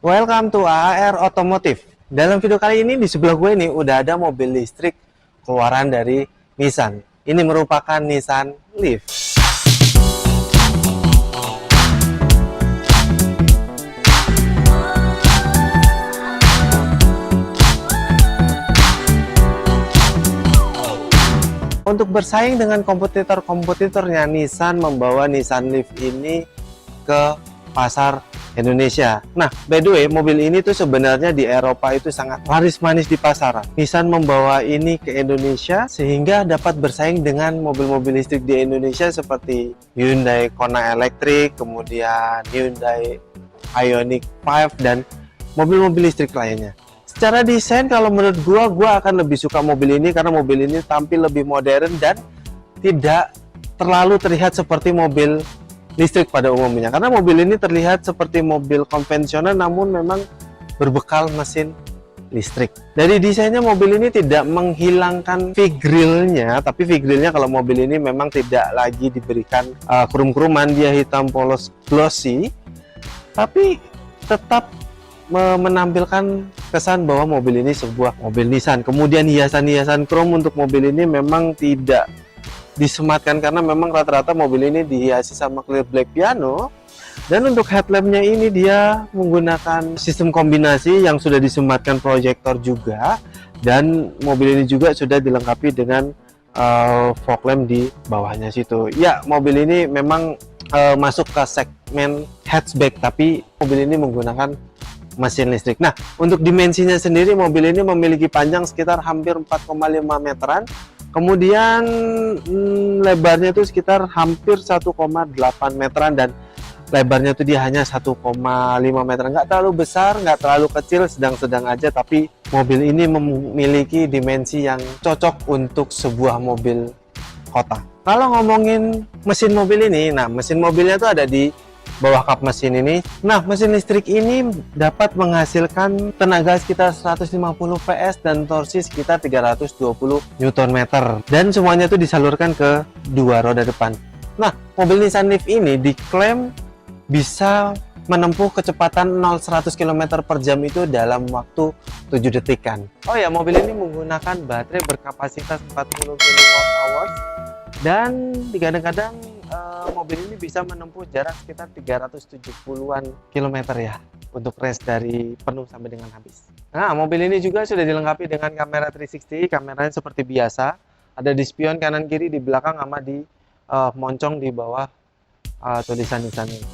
Welcome to AAR Automotive. Dalam video kali ini di sebelah gue ini udah ada mobil listrik keluaran dari Nissan. Ini merupakan Nissan Leaf. Untuk bersaing dengan kompetitor-kompetitornya, Nissan membawa Nissan Leaf ini ke pasar Indonesia. Nah, by the way, mobil ini tuh sebenarnya di Eropa itu sangat laris manis di pasaran. Nissan membawa ini ke Indonesia sehingga dapat bersaing dengan mobil-mobil listrik di Indonesia seperti Hyundai Kona Electric, kemudian Hyundai Ioniq 5 dan mobil-mobil listrik lainnya. Secara desain, kalau menurut gua akan lebih suka mobil ini karena mobil ini tampil lebih modern dan tidak terlalu terlihat seperti mobil listrik pada umumnya, karena mobil ini terlihat seperti mobil konvensional namun memang berbekal mesin listrik. Dari desainnya mobil ini tidak menghilangkan V-grillnya, tapi V-grillnya kalau mobil ini memang tidak lagi diberikan krum-kruman, dia hitam polos glossy, tapi tetap menampilkan kesan bahwa mobil ini sebuah mobil Nissan. Kemudian hiasan-hiasan krom untuk mobil ini memang tidak disematkan karena memang rata-rata mobil ini dihiasi sama clear black piano. Dan untuk headlampnya ini dia menggunakan sistem kombinasi yang sudah disematkan proyektor juga, dan mobil ini juga sudah dilengkapi dengan fog lamp di bawahnya situ. Ya, mobil ini memang masuk ke segmen hatchback, tapi mobil ini menggunakan mesin listrik. Nah, untuk dimensinya sendiri mobil ini memiliki panjang sekitar hampir 4,5 meteran. Kemudian lebarnya itu sekitar hampir 1,8 meteran dan lebarnya itu dia hanya 1,5 meter. Nggak terlalu besar, nggak terlalu kecil, sedang-sedang aja. Tapi mobil ini memiliki dimensi yang cocok untuk sebuah mobil kota. Kalau ngomongin mesin mobil ini, nah mesin mobilnya itu ada di bawah kap mesin ini. Nah, mesin listrik ini dapat menghasilkan tenaga sekitar 150 PS dan torsi sekitar 320 Nm, dan semuanya itu disalurkan ke dua roda depan. Nah, mobil Nissan Leaf ini diklaim bisa menempuh kecepatan 0-100 km per jam itu dalam waktu 7 detikan. Oh ya, mobil ini menggunakan baterai berkapasitas 40 kWh dan kadang-kadang mobil ini bisa menempuh jarak sekitar 370-an kilometer ya untuk range dari penuh sampai dengan habis. Nah, mobil ini juga sudah dilengkapi dengan kamera 360, kameranya seperti biasa, ada di spion kanan kiri, di belakang, sama di moncong di bawah tulisan Nissan itu.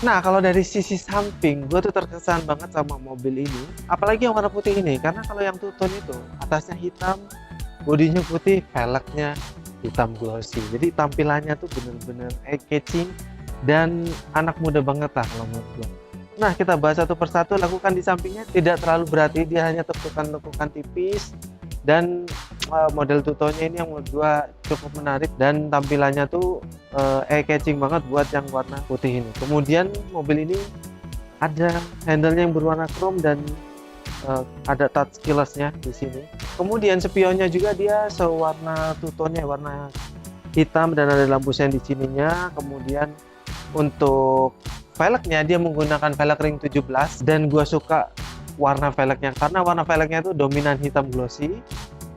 Nah, kalau dari sisi samping, gue tuh terkesan banget sama mobil ini, apalagi yang warna putih ini, karena kalau yang two-tone itu atasnya hitam, bodinya putih, velgnya hitam glossy, jadi tampilannya tuh bener-bener eye-catching dan anak muda banget lah kalau menurut gue. Nah, kita bahas satu persatu. Lakukan di sampingnya tidak terlalu berarti, dia hanya tekukan-tekukan tipis, dan model two-tone-nya ini yang menurut gue cukup menarik dan tampilannya tuh eye-catching banget buat yang warna putih ini. Kemudian mobil ini ada handle-nya yang berwarna chrome dan ada touch keyless-nya di sini. Kemudian spionnya juga dia sewarna two-tone-nya, warna hitam, dan ada lampu sen di sininya. Kemudian untuk velgnya dia menggunakan velg ring 17, dan gua suka warna velgnya karena warna velgnya itu dominan hitam glossy.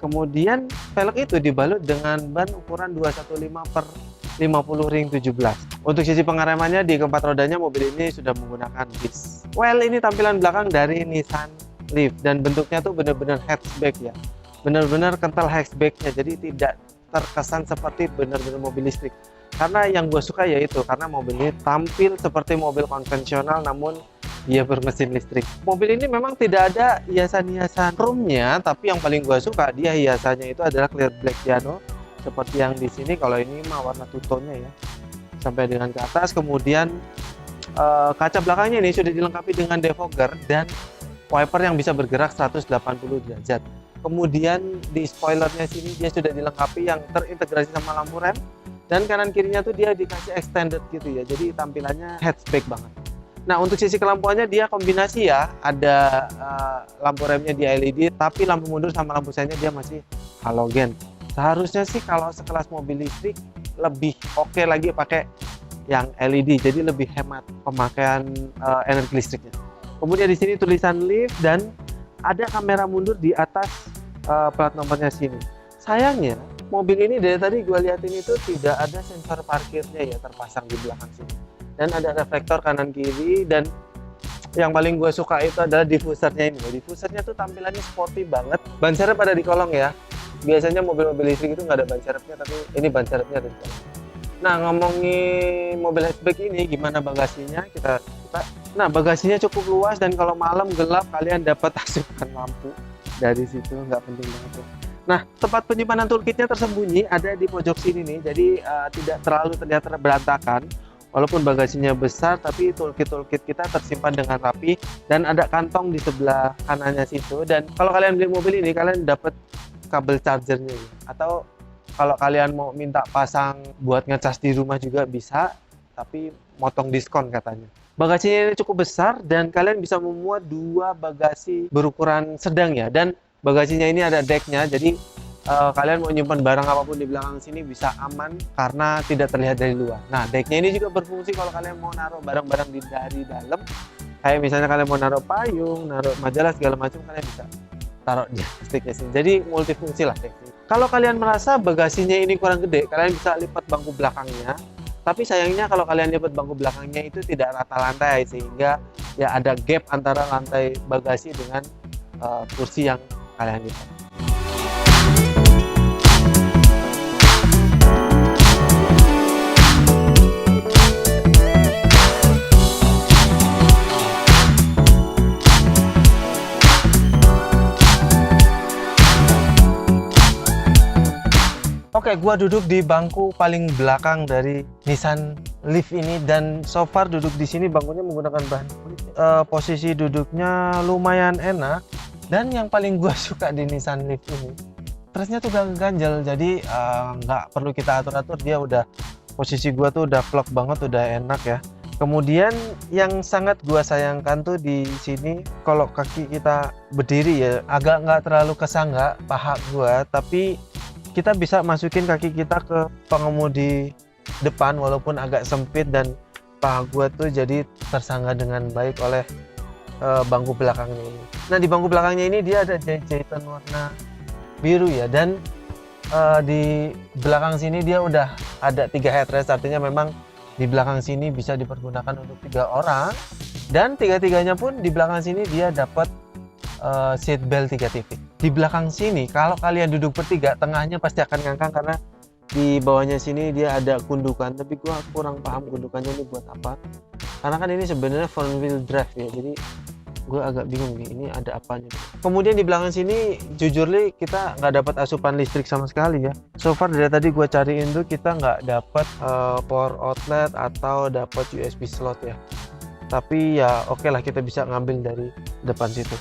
Kemudian velg itu dibalut dengan ban ukuran 215/50 ring 17. Untuk sisi pengeremannya di keempat rodanya mobil ini sudah menggunakan disc. Well, ini tampilan belakang dari Nissan Leaf, dan bentuknya tuh bener-bener hatchback ya, bener-bener kental hatchbacknya, jadi tidak terkesan seperti bener-bener mobil listrik. Karena yang gue suka yaitu karena mobil ini tampil seperti mobil konvensional namun dia bermesin listrik. Mobil ini memang tidak ada hiasan-hiasan chrome-nya, tapi yang paling gue suka dia hiasannya itu adalah clear black piano seperti yang di sini. Kalau ini mah warna two-tone-nya ya sampai dengan ke atas. Kemudian kaca belakangnya ini sudah dilengkapi dengan defogger dan wiper yang bisa bergerak 180 derajat. Kemudian di spoilernya sini dia sudah dilengkapi yang terintegrasi sama lampu rem, dan kanan kirinya tuh dia dikasih extended gitu ya, jadi tampilannya hatchback banget. Nah, untuk sisi kelampuannya dia kombinasi ya, ada lampu remnya di LED, tapi lampu mundur sama lampu sennya dia masih halogen. Seharusnya sih kalau sekelas mobil listrik lebih oke lagi pakai yang LED, jadi lebih hemat pemakaian energi listriknya. Kemudian di sini tulisan Leaf dan ada kamera mundur di atas plat nomornya sini. Sayangnya mobil ini dari tadi gue liatin itu tidak ada sensor parkirnya ya terpasang di belakang sini. Dan ada reflektor kanan kiri, dan yang paling gue suka itu adalah diffusernya ini. Diffusernya tuh tampilannya sporty banget. Ban serep ada di kolong ya. Biasanya mobil-mobil listrik itu nggak ada ban serepnya, tapi ini ban serepnya ada di kolong. Nah, ngomongin mobil hatchback ini, gimana bagasinya? Nah, bagasinya cukup luas, dan kalau malam gelap kalian dapat asupan lampu dari situ, nggak penting banget ya. Nah, tempat penyimpanan toolkitnya tersembunyi ada di pojok sini nih, jadi tidak terlalu terlihat berantakan. Walaupun bagasinya besar, tapi toolkit kita tersimpan dengan rapi, dan ada kantong di sebelah kanannya situ. Dan kalau kalian beli mobil ini, kalian dapat kabel chargernya ya. Atau kalau kalian mau minta pasang buat ngecas di rumah juga bisa, tapi motong diskon katanya. Bagasinya ini cukup besar, dan kalian bisa memuat 2 bagasi berukuran sedang ya. Dan bagasinya ini ada decknya, jadi kalian mau nyimpan barang apapun di belakang sini bisa aman karena tidak terlihat dari luar. Nah, decknya ini juga berfungsi kalau kalian mau naruh barang-barang dari dalam, kayak misalnya kalian mau naruh payung, naruh majalah segala macam, kalian bisa taruh di decknya sini. Jadi multifungsi lah decknya. Kalau kalian merasa bagasinya ini kurang gede, kalian bisa lipat bangku belakangnya. Tapi sayangnya kalau kalian lipat bangku belakangnya itu tidak rata lantai, sehingga ya ada gap antara lantai bagasi dengan kursi yang kalian lipat. Oke, gua duduk di bangku paling belakang dari Nissan Leaf ini, dan so far duduk di sini bangkunya menggunakan bahan kulit. Posisi duduknya lumayan enak, dan yang paling gua suka di Nissan Leaf ini, trasnya tuh gak ganjel, jadi nggak perlu kita atur-atur, dia udah posisi gua tuh udah vlog banget, udah enak ya. Kemudian yang sangat gua sayangkan tuh di sini, kalau kaki kita berdiri ya agak nggak terlalu kesangga paha gua, tapi kita bisa masukin kaki kita ke pengemudi depan walaupun agak sempit, dan paha gua tuh jadi tersangga dengan baik oleh bangku belakangnya ini. Nah, di bangku belakangnya ini dia ada jahitan warna biru ya, dan di belakang sini dia udah ada 3 headrest, artinya memang di belakang sini bisa dipergunakan untuk 3 orang, dan tiga-tiganya pun di belakang sini dia dapat seat belt 3 titik. Di belakang sini kalau kalian duduk bertiga, tengahnya pasti akan ngangkang karena di bawahnya sini dia ada gundukan, tapi gua kurang paham gundukannya ini buat apa, karena kan ini sebenarnya front wheel drive ya, jadi gua agak bingung nih ini ada apanya. Kemudian di belakang sini jujur nih kita nggak dapat asupan listrik sama sekali ya. So far dari tadi gua cariin tuh kita nggak dapat power outlet atau dapat USB slot ya, tapi ya oke lah, kita bisa ngambil dari depan situ.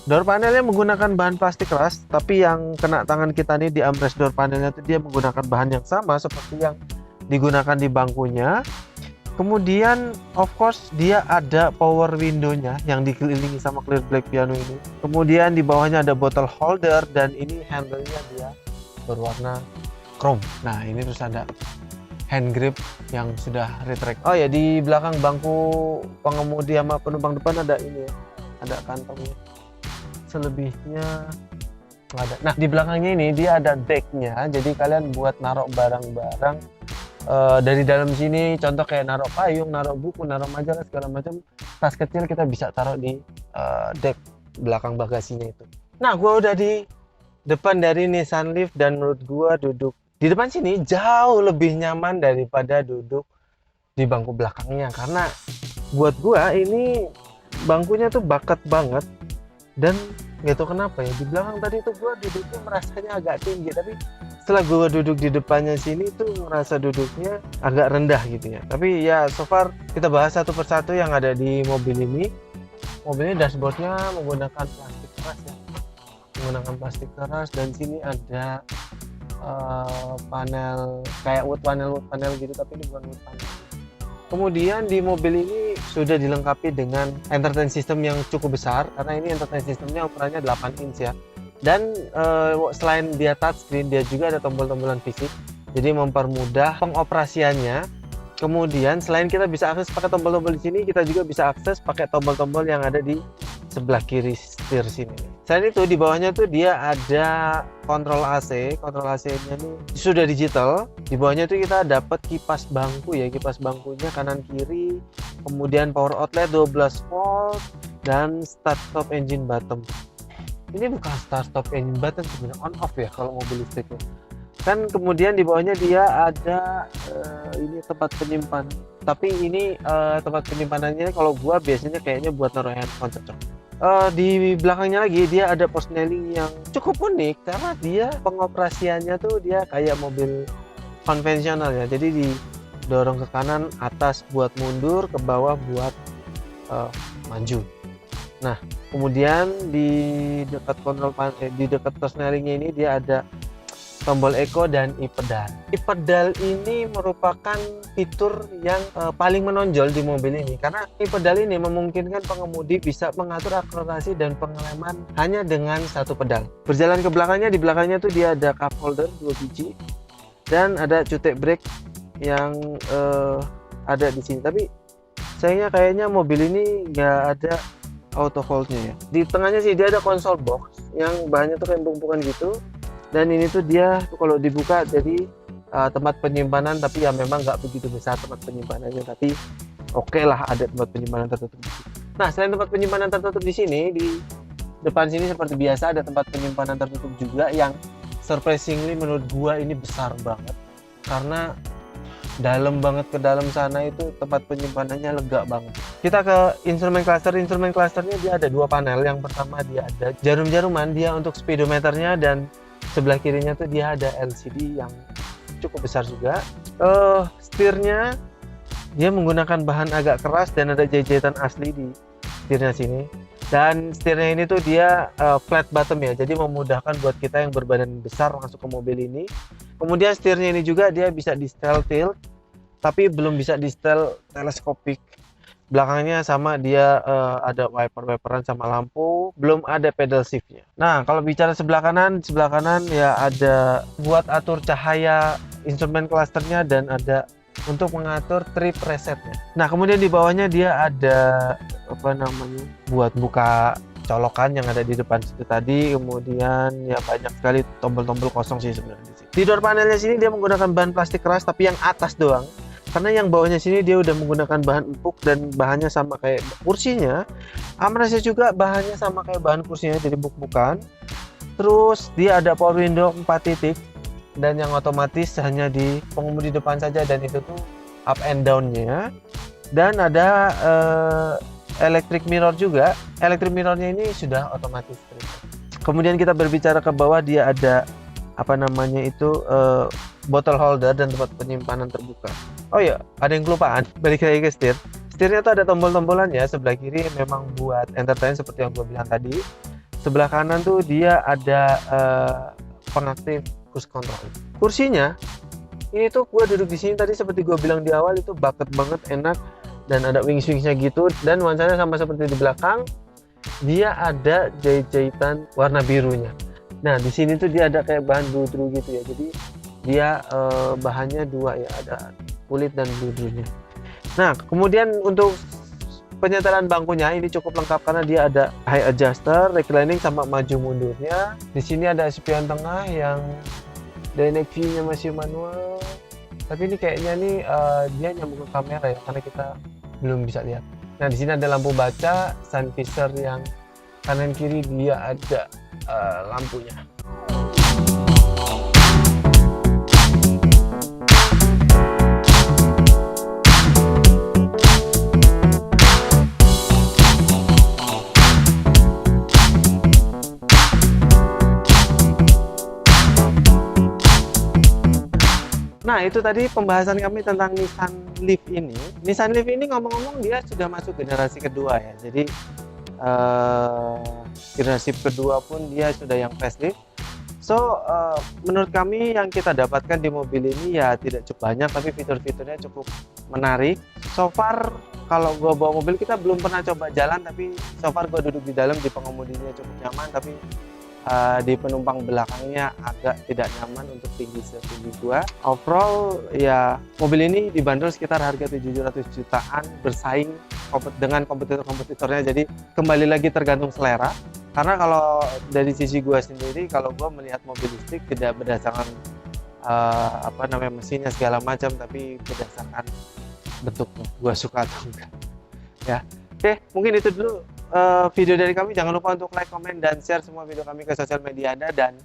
Door panelnya menggunakan bahan plastik keras, tapi yang kena tangan kita nih di armrest door panelnya itu dia menggunakan bahan yang sama seperti yang digunakan di bangkunya. Kemudian of course dia ada power window-nya yang dikelilingi sama clear black piano ini. Kemudian di bawahnya ada bottle holder, dan ini handle-nya dia berwarna chrome. Nah, ini terus ada hand grip yang sudah retract. Oh ya, di belakang bangku pengemudi sama penumpang depan ada ini ya, ada kantongnya. Selebihnya nggak ada. Nah, di belakangnya ini dia ada decknya, jadi kalian buat naruh barang-barang dari dalam sini, contoh kayak naruh payung, naruh buku, naruh majalah segala macam, tas kecil kita bisa taruh di deck belakang bagasinya itu. Nah, gua udah di depan dari Nissan Leaf, dan menurut gua duduk di depan sini jauh lebih nyaman daripada duduk di bangku belakangnya, karena buat gua ini bangkunya tuh bakat banget. Dan nggak tahu kenapa ya, di belakang tadi tuh gue duduknya merasanya agak tinggi, tapi setelah gue duduk di depannya sini tuh merasa duduknya agak rendah gitu ya. Tapi ya so far kita bahas satu persatu yang ada di mobil ini. Mobilnya dashboardnya menggunakan plastik keras ya, menggunakan plastik keras, dan sini ada panel kayak wood panel gitu, tapi ini bukan wood panel. Kemudian di mobil ini sudah dilengkapi dengan entertain system yang cukup besar, karena ini entertain systemnya ukurannya 8 inch ya. Dan selain dia touchscreen, dia juga ada tombol-tombolan fisik, jadi mempermudah pengoperasiannya. Kemudian selain kita bisa akses pakai tombol-tombol di sini, kita juga bisa akses pakai tombol-tombol yang ada di sebelah kiri setir sini. Selain itu di bawahnya tuh dia ada kontrol AC. Kontrol AC-nya nih sudah digital. Di bawahnya tuh kita dapat kipas bangku ya, kipas bangkunya kanan kiri. Kemudian power outlet 12 volt dan start stop engine button. Ini bukan start stop engine button sebenarnya, on off ya kalau mobil listriknya. Kan kemudian di bawahnya dia ada ini tempat penyimpan, tapi ini tempat penyimpanannya kalau gua biasanya kayaknya buat naruh handphone cocok. Di belakangnya lagi dia ada posneling yang cukup unik karena dia pengoperasiannya tuh dia kayak mobil konvensional ya, jadi didorong ke kanan, atas buat mundur, ke bawah buat maju. Nah kemudian di dekat di dekat posnelingnya ini dia ada tombol eco dan e-pedal. E-pedal ini merupakan fitur yang paling menonjol di mobil ini karena e-pedal ini memungkinkan pengemudi bisa mengatur akselerasi dan pengereman hanya dengan satu pedal. Berjalan ke belakangnya, di belakangnya tuh dia ada cup holder 2 biji dan ada cutek brake yang ada di sini. Tapi sayangnya kayaknya mobil ini nggak ada auto hold-nya ya. Di tengahnya sih dia ada console box yang bahannya tuh kayak empuk-empukan gitu. Dan ini tuh dia kalau dibuka jadi tempat penyimpanan, tapi ya memang nggak begitu besar tempat penyimpanannya, tapi oke lah ada tempat penyimpanan tertutup. Nah selain tempat penyimpanan tertutup di sini, di depan sini seperti biasa ada tempat penyimpanan tertutup juga yang surprisingly menurut gua ini besar banget karena dalam banget ke dalam sana itu tempat penyimpanannya lega banget. Kita ke instrumen cluster. Instrumen clusternya dia ada 2 panel. Yang pertama dia ada jarum-jaruman dia untuk speedometernya dan sebelah kirinya tuh dia ada LCD yang cukup besar juga. Setirnya dia menggunakan bahan agak keras dan ada jahitan asli di setirnya sini. Dan setirnya ini tuh dia flat bottom ya, jadi memudahkan buat kita yang berbadan besar masuk ke mobil ini. Kemudian setirnya ini juga dia bisa di setel tilt, tapi belum bisa di setel teleskopik. Belakangnya sama dia ada wiper-wiperan sama lampu, belum ada pedal shiftnya. Nah kalau bicara sebelah kanan ya ada buat atur cahaya instrumen clusternya dan ada untuk mengatur trip resetnya. Nah kemudian di bawahnya dia ada apa namanya buat buka colokan yang ada di depan situ tadi. Kemudian ya banyak sekali tombol-tombol kosong sih sebenarnya di sini. Di door panelnya sini dia menggunakan bahan plastik keras tapi yang atas doang. Karena yang bawahnya sini dia udah menggunakan bahan empuk dan bahannya sama kayak kursinya. Armrestnya juga bahannya sama kayak bahan kursinya, jadi empuk-empukan. Terus dia ada power window 4 titik dan yang otomatis hanya di pengemudi depan saja dan itu tuh up and down-nya. Dan ada electric mirror juga. Electric mirror-nya ini sudah otomatis. Kemudian kita berbicara ke bawah, dia ada apa namanya itu bottle holder dan tempat penyimpanan terbuka. Oh ya, ada yang kelupaan. Balik lagi ke setir. Setirnya tuh ada tombol-tombolannya. Sebelah kiri memang buat entertain seperti yang gue bilang tadi. Sebelah kanan tuh dia ada pengaktif cruise control. Kursinya ini tuh gue duduk di sini tadi seperti gue bilang di awal itu bucket banget, enak dan ada wings-wingsnya gitu. Dan nuansanya sama seperti di belakang. Dia ada jahit-jahitan warna birunya. Nah di sini tuh dia ada kayak bahan bludru gitu ya. Jadi dia bahannya 2 ya, ada kulit dan bludrunya. Nah kemudian untuk penyetelan bangkunya ini cukup lengkap karena dia ada high adjuster, reclining sama maju mundurnya. Di sini ada spion tengah yang dynamic view-nya masih manual. Tapi ini kayaknya nih dia nyambung ke kamera ya karena kita belum bisa lihat. Nah di sini ada lampu baca, sun visor yang kanan kiri dia ada lampunya. Nah itu tadi pembahasan kami tentang Nissan Leaf ini. Nissan Leaf ini ngomong-ngomong dia sudah masuk generasi kedua ya. Jadi generasi kedua pun dia sudah yang facelift. So menurut kami yang kita dapatkan di mobil ini ya tidak cukup banyak, tapi fitur-fiturnya cukup menarik. So far kalau gue bawa mobil, kita belum pernah coba jalan, tapi so far gue duduk di dalam, di pengemudinya cukup nyaman. Tapi di penumpang belakangnya agak tidak nyaman untuk tinggi setinggi gua. Overall ya mobil ini dibanderol sekitar harga 700 jutaan, bersaing dengan kompetitor-kompetitornya. Jadi kembali lagi tergantung selera. Karena kalau dari sisi gua sendiri, kalau gua melihat mobil listrik tidak berdasarkan mesinnya segala macam, tapi berdasarkan bentuknya gua suka atau enggak ya. Oke, mungkin itu dulu video dari kami. Jangan lupa untuk like, komen, dan share semua video kami ke sosial media Anda. Dan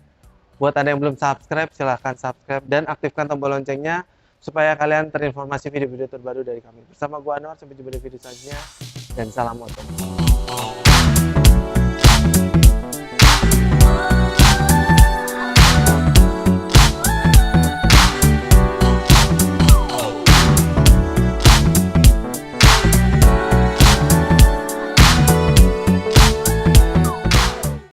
buat Anda yang belum subscribe, silahkan subscribe dan aktifkan tombol loncengnya supaya kalian terinformasi video-video terbaru dari kami. Bersama gua Anwar, sampai jumpa di video selanjutnya dan salam motor.